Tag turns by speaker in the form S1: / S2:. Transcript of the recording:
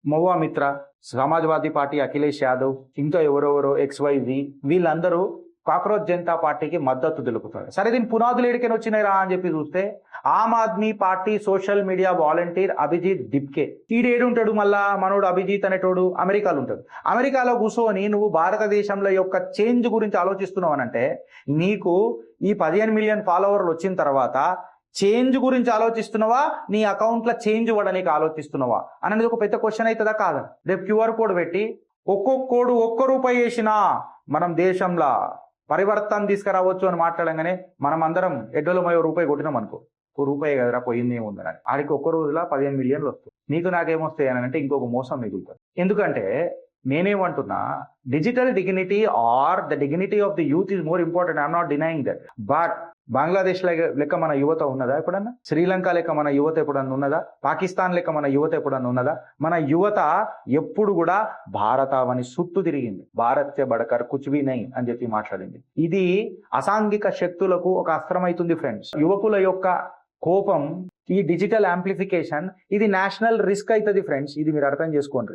S1: మహువా మిత్ర, సమాజ్వాదీ పార్టీ అఖిలేష్ యాదవ్, ఇంకా ఎవరెవరో XYZ వీళ్ళందరూ కాక్రోచ్ జనతా పార్టీకి మద్దతు తెలుపుతారు. సరే దీని పునాదులు ఏడికని వచ్చినాయిరా అని చెప్పి చూస్తే Aam Aadmi Party social media volunteer Abhijit Dipke, ఈడేడుంటాడు మళ్ళా మనోడు అభిజిత్ అనేటోడు అమెరికాలో ఉంటాడు. అమెరికాలో కూర్చొని నువ్వు భారతదేశంలో యొక్క చేంజ్ గురించి ఆలోచిస్తున్నావు అనంటే నీకు ఈ 15 మిలియన్ ఫాలోవర్లు వచ్చిన తర్వాత చేంజ్ గురించి ఆలోచిస్తున్నావా, నీ అకౌంట్లో చేంజ్ ఇవ్వడానికి ఆలోచిస్తున్నావా అనేది ఒక పెద్ద క్వశ్చన్ అవుతుందా కాదా? రేపు QR కోడ్ పెట్టి ఒక్కొక్కడు ₹1 వేసినా మనం దేశంలో పరివర్తన తీసుకురావచ్చు అని మాట్లాడంగానే మనం అందరం ఎడ్డలో ₹1 కొట్టినాం అనుకో, ₹1 కదరా పోయింది ఏముందని, ఆడికి ఒక్క రోజులో 15 మిలియన్లు వస్తాయి. నీకు నాకేమొస్తాయి అని అంటే ఇంకొక మోసం మిగులుతుంది. ఎందుకంటే నేనేమంటున్నా, digital dignity are the dignity of the youth is more important. I'm not denying that. But Bangladesh లెక్క మన యువత ఉన్నదా ఎప్పుడన్నా? శ్రీలంక లెక్క మన యువత ఎప్పుడన్నా ఉన్నదా? పాకిస్తాన్ లెక్క మన యువత ఎప్పుడన్నా ఉన్నదా? మన యువత ఎప్పుడు కూడా భారతావని చుట్టూ తిరిగింది. భారత్ సే బడకర్ కుచ్ భీ నహీ అని చెప్పి మాట్లాడింది. ఇది అసాంఘిక శక్తులకు ఒక అస్త్రం అవుతుంది ఫ్రెండ్స్. యువకుల యొక్క కోపం, ఈ డిజిటల్ యాంప్లిఫికేషన్ ఇది నేషనల్ రిస్క్ అవుతుంది ఫ్రెండ్స్. ఇది మీరు అర్థం చేసుకోండి.